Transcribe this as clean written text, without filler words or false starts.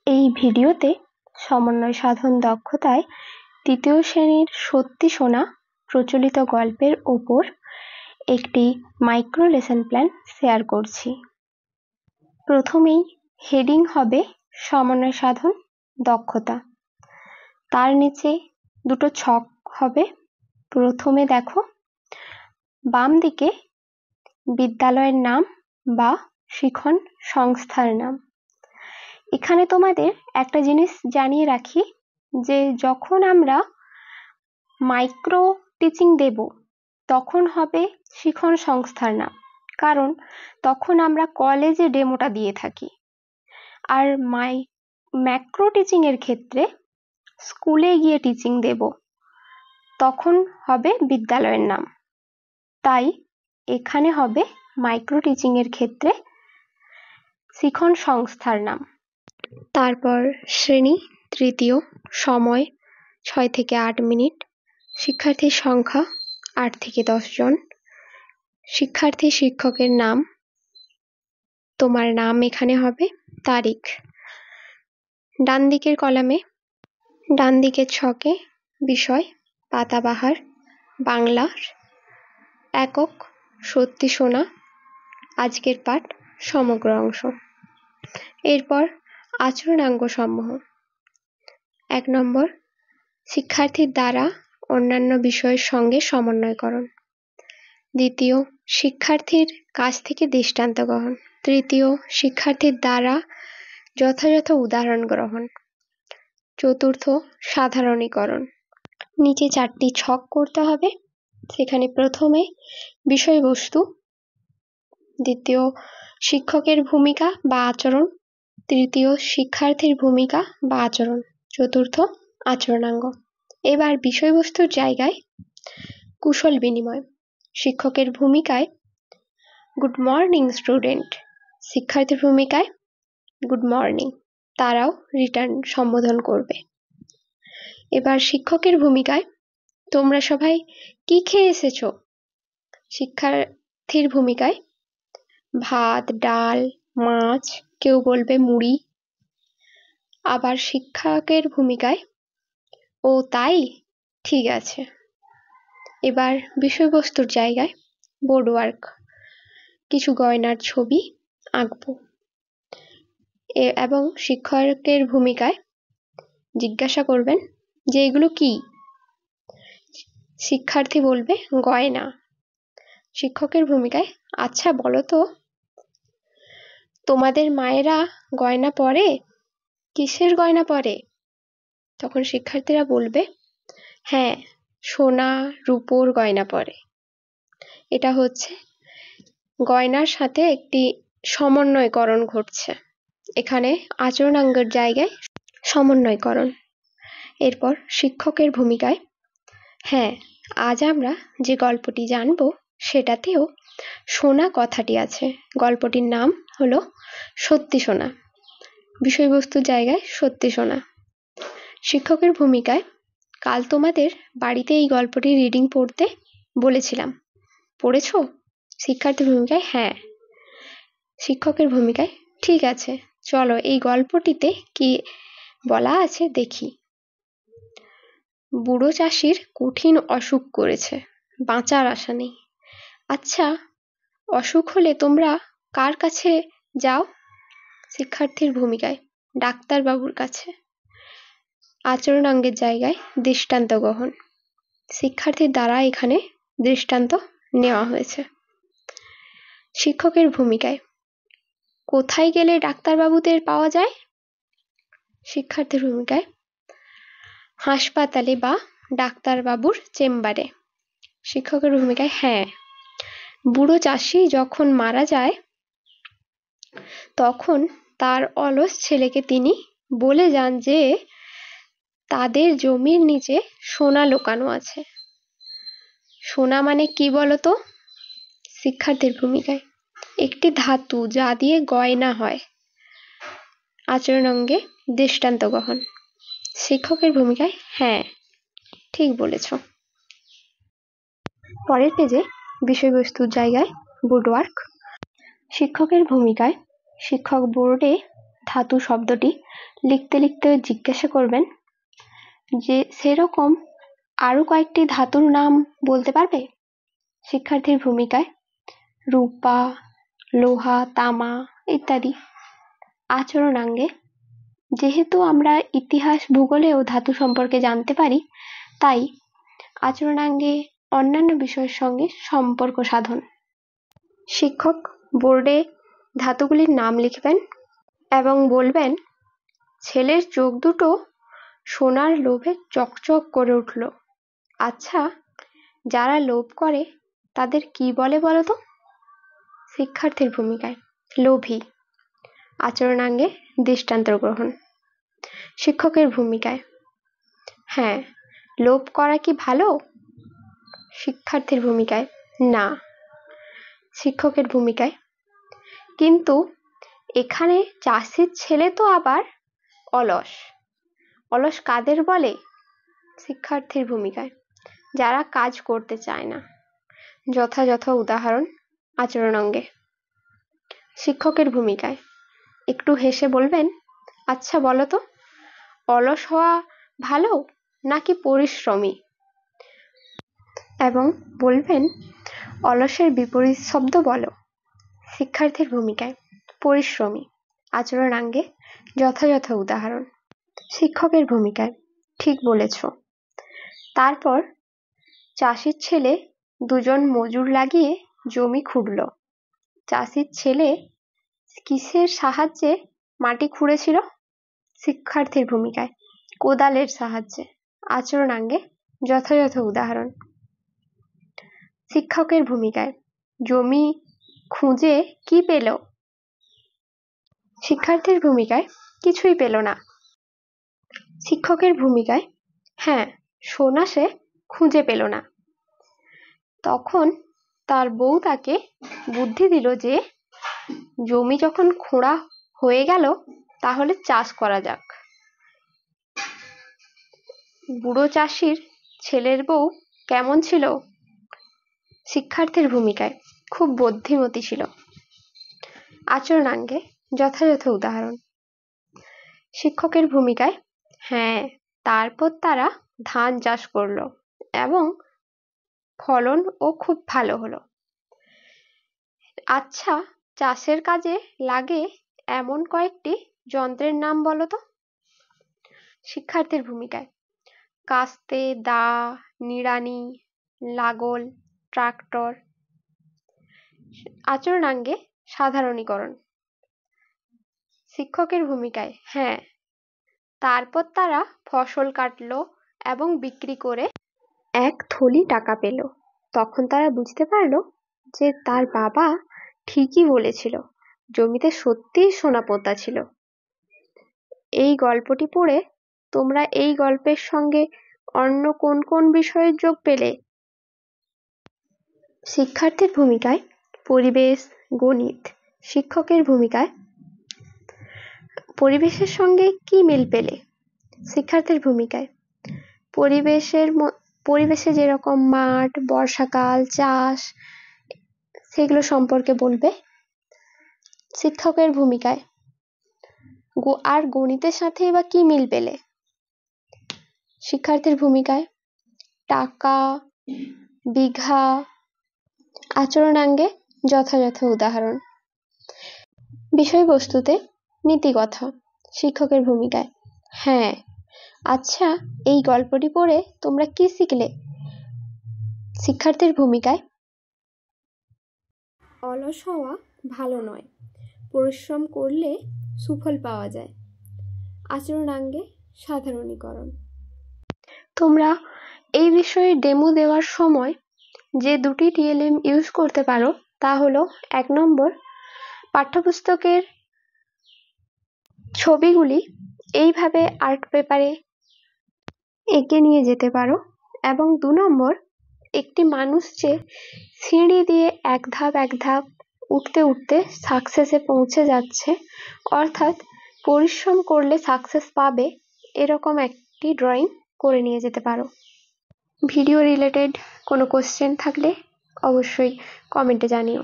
এই ভিডিওতে সমন্বয় সাধন দক্ষতায় তৃতীয় শ্রেণীর সত্যি শোনা প্রচলিত গল্পের ওপর একটি মাইক্রো লেসন প্ল্যান শেয়ার করছি। প্রথমেই হেডিং হবে সমন্বয় সাধন দক্ষতা, তার নিচে দুটো ছক হবে। প্রথমে দেখো বাম দিকে বিদ্যালয়ের নাম বা শিখন সংস্থার নাম। এখানে তোমাদের একটা জিনিস জানিয়ে রাখি যে যখন আমরা মাইক্রো টিচিং দেব তখন হবে শিখন সংস্থার নাম, কারণ তখন আমরা কলেজে ডেমোটা দিয়ে থাকি। আর ম্যাক্রো টিচিং এর ক্ষেত্রে স্কুলে গিয়ে টিচিং দেব, তখন হবে বিদ্যালয়ের নাম। তাই এখানে হবে মাইক্রো টিচিং এর ক্ষেত্রে শিখন সংস্থার নাম। তারপর শ্রেণী তৃতীয়, সময় 6 থেকে 8 মিনিট, শিক্ষার্থীর সংখ্যা 8 থেকে 10 জন, শিক্ষার্থী শিক্ষকের নাম, তোমার নাম এখানে হবে, তারিখ। ডান দিকের কলামে, ডান দিকের ছকে বিষয় পাতাবাহার, বাংলার, একক সত্যি শোনা, আজকের পাঠ সমগ্র অংশ। এরপর আচরণাঙ্গ সমূহ। 1 নম্বর, শিক্ষার্থীর দ্বারা অন্যান্য বিষয়ের সঙ্গে সমন্বয়করণ। দ্বিতীয়, শিক্ষার্থীর কাছ থেকে দৃষ্টান্ত গ্রহণ। তৃতীয়, শিক্ষার্থীর দ্বারা যথাযথ উদাহরণ গ্রহণ। চতুর্থ, সাধারণীকরণ। নিচে 4টি ছক করতে হবে। সেখানে প্রথমে বিষয়বস্তু, দ্বিতীয় শিক্ষকের ভূমিকা বা আচরণ, তৃতীয় শিক্ষার্থীর ভূমিকা বা আচরণ, চতুর্থ আচরণাঙ্গ। এবার বিষয়বস্তুর জায়গায় কুশল বিনিময়। শিক্ষকের ভূমিকায় গুড মর্নিং স্টুডেন্ট, শিক্ষার্থীর ভূমিকায় গুড মর্নিং, তারাও রিটার্ন সম্বোধন করবে। এবার শিক্ষকের ভূমিকায় তোমরা সবাই কি খেয়ে এসেছো, শিক্ষার্থীর ভূমিকায় ভাত, ডাল, মাছ, কেউ বলবে মুড়ি। আবার শিক্ষকের ভূমিকায় ও তাই, ঠিক আছে। এবার বিষয়বস্তুর জায়গায় বোর্ড ওয়ার্ক, কিছু গয়নার ছবি আঁকবো। এবং শিক্ষকের ভূমিকায় জিজ্ঞাসা করবেন যে এগুলো কি, শিক্ষার্থী বলবে গয়না। শিক্ষকের ভূমিকায় আচ্ছা বলো তো, তোমাদের মায়েরা গয়না পরে, কিসের গয়না পরে? তখন শিক্ষার্থীরা বলবে হ্যাঁ, সোনা রূপোর গয়না পরে। এটা হচ্ছে গয়নার সাথে একটি সমন্বয়করণ ঘটছে। এখানে আচরণাঙ্গের জায়গায় সমন্বয়করণ। এরপর শিক্ষকের ভূমিকায়, হ্যাঁ, আজ আমরা যে গল্পটি জানবো সেটাতেও শোনা কথাটি আছে। গল্পটির নাম হলো সত্যি শোনা। বিষয়বস্তুর জায়গায় সত্যি শোনা। শিক্ষকের ভূমিকায়, কাল তোমাদের বাড়িতে এই গল্পটি রিডিং পড়তে বলেছিলাম, পড়েছো? শিক্ষার্থীর ভূমিকায় হ্যাঁ। শিক্ষকের ভূমিকায় ঠিক আছে, চলো এই গল্পটিতে কি বলা আছে দেখি। বুড়ো চাষির কঠিন অসুখ করেছে, বাঁচার আশা নেই। আচ্ছা, অসুখ হলে তোমরা কার কাছে যাও? শিক্ষার্থীর ভূমিকায় ডাক্তারবাবুর কাছে। আচরণাঙ্গের জায়গায় দৃষ্টান্ত গ্রহণ। শিক্ষার্থীর দ্বারা এখানে দৃষ্টান্ত নেওয়া হয়েছে। শিক্ষকের ভূমিকায়, কোথায় গেলে ডাক্তারবাবুদের পাওয়া যায়? শিক্ষার্থীর ভূমিকায় হাসপাতালে বা ডাক্তারবাবুর চেম্বারে। শিক্ষকের ভূমিকায় হ্যাঁ, বুড়ো চাষি যখন মারা যায় তখন তার অলস ছেলেকে তিনি বলে যান যে তাদের জমির নিচে সোনা লুকানো আছে। সোনা মানে কি বলতো? শিক্ষার্থীর ভূমিকায় একটি ধাতু যা দিয়ে গয়না হয়। আচরণাঙ্গে দৃষ্টান্ত গ্রহণ। শিক্ষকের ভূমিকায় হ্যাঁ, ঠিক বলেছ। পরের পেজে বিষয়বস্তুর জায়গায় বোর্ড ওয়ার্ক। শিক্ষকের ভূমিকায়, শিক্ষক বোর্ডে ধাতু শব্দটি লিখতে লিখতে জিজ্ঞাসা করবেন যে সেরকম আরো কয়েকটি ধাতুর নাম বলতে পারবে? শিক্ষার্থীর ভূমিকায় রূপা, লোহা, তামা ইত্যাদি। আচরণাঙ্গে যেহেতু আমরা ইতিহাস ভূগোলেও ধাতু সম্পর্কে জানতে পারি, তাই আচরণাঙ্গে অন্যান্য বিষয়ের সঙ্গে সম্পর্ক সাধন। শিক্ষক বোর্ডে ধাতুগুলির নাম লিখবেন এবং বলবেন, ছেলের চোখ দুটো সোনার লোভে চকচক করে উঠল। আচ্ছা, যারা লোভ করে তাদের কি বলে বলো তো? শিক্ষার্থীর ভূমিকায় লোভী। আচরণাঙ্গে দৃষ্টান্ত গ্রহণ। শিক্ষকের ভূমিকায় হ্যাঁ, লোভ করা কি ভালো? শিক্ষার্থীর ভূমিকায় না। শিক্ষকের ভূমিকায় কিন্তু এখানে চাষির ছেলে তো আবার অলস। অলস কাদের বলে? শিক্ষার্থীর ভূমিকায় যারা কাজ করতে চায় না। যথাযথ উদাহরণ আচরণাঙ্গে। শিক্ষকের ভূমিকায় একটু হেসে বলবেন, আচ্ছা বলো তো, অলস হওয়া ভালো নাকি পরিশ্রমী? এবং বলবেন, অলসের বিপরীত শব্দ বলো। শিক্ষার্থীর ভূমিকায় পরিশ্রমী। আচরণাঙ্গে যথাযথ উদাহরণ। শিক্ষকের ভূমিকায় ঠিক বলেছ। তারপর চাষির ছেলে দুজন মজুর লাগিয়ে জমি খুঁড়ল। চাষির ছেলে কিসের সাহায্যে মাটি খুঁড়েছিল? শিক্ষার্থীর ভূমিকায় কোদালের সাহায্যে। আচরণাঙ্গে যথাযথ উদাহরণ। শিক্ষকের ভূমিকায় জমি খুঁজে কি পেল? শিক্ষার্থীর ভূমিকায় কিছুই পেল না। শিক্ষকের ভূমিকায় হ্যাঁ, সোনা সে খুঁজে পেল না। তখন তার বউ তাকে বুদ্ধি দিল যে জমি যখন খোঁড়া হয়ে গেল তাহলে চাষ করা যাক। বুড়ো চাষির ছেলের বউ কেমন ছিল? শিক্ষার্থীর ভূমিকায় খুব বুদ্ধিমতী ছিল। আচরণাঙ্গে যথাযথ উদাহরণ। শিক্ষকের ভূমিকায় হ্যাঁ, তারপর তারা ধান চাষ করলো এবং ফলনও খুব ভালো হলো। আচ্ছা, চাষের কাজে লাগে এমন কয়েকটি যন্ত্রের নাম বলো তো? শিক্ষার্থীর ভূমিকায় কাস্তে, দা, নিড়ানি, লাঙল, ট্রাক্টর। আচরণাঙ্গে সাধারণীকরণ। শিক্ষকের ভূমিকায় হ্যাঁ, তারপর তারা ফসল কাটলো এবং বিক্রি করে এক থলি টাকা পেল। তখন তারা বুঝতে পারলো যে তার বাবা ঠিকই বলেছিল, জমিতে সত্যিই সোনা পোঁতা ছিল। এই গল্পটি পড়ে তোমরা এই গল্পের সঙ্গে অন্য কোন কোন বিষয়ের যোগ পেলে? শিক্ষার্থীর ভূমিকায় পরিবেশ, গণিত। শিক্ষকের ভূমিকায় পরিবেশের সঙ্গে কি মিল পেলে? শিক্ষার্থীর ভূমিকায় পরিবেশে যেরকম মাঠ, বর্ষাকাল, চাষ সেগুলো সম্পর্কে বলবে। শিক্ষকের ভূমিকায় আর গণিতের সাথে বা কি মিল পেলে? শিক্ষার্থীর ভূমিকায় টাকা, বিঘা। আচরণাঙ্গে যথাযথ উদাহরণ। বিষয়বস্তুতে নীতিকথা। শিক্ষকের ভূমিকায় হ্যাঁ, আচ্ছা, এই গল্পটি পড়ে তোমরা কি শিখলে? শিক্ষার্থীর ভূমিকায় অলস হওয়া ভালো নয়, পরিশ্রম করলে সুফল পাওয়া যায়। আচরণাঙ্গে সাধারণীকরণ। তোমরা এই বিষয়ে ডেমো দেওয়ার সময় যে দুটি টিএলএম ইউজ করতে পারো তা হলো 1 নম্বর, পাঠ্যপুস্তকের ছবিগুলি এইভাবে আর্ট পেপারে এঁকে নিয়ে যেতে পারো এবং 2 নম্বর, একটি মানুষ যে সিঁড়ি দিয়ে এক ধাপ উঠতে উঠতে সাকসেসে পৌঁছে যাচ্ছে, অর্থাৎ পরিশ্রম করলে সাকসেস পাবে, এরকম একটি ড্রয়িং করে নিয়ে যেতে পারো। ভিডিও রিলেটেড কোনো কোশ্চেন থাকলে অবশ্যই কমেন্টে জানিও।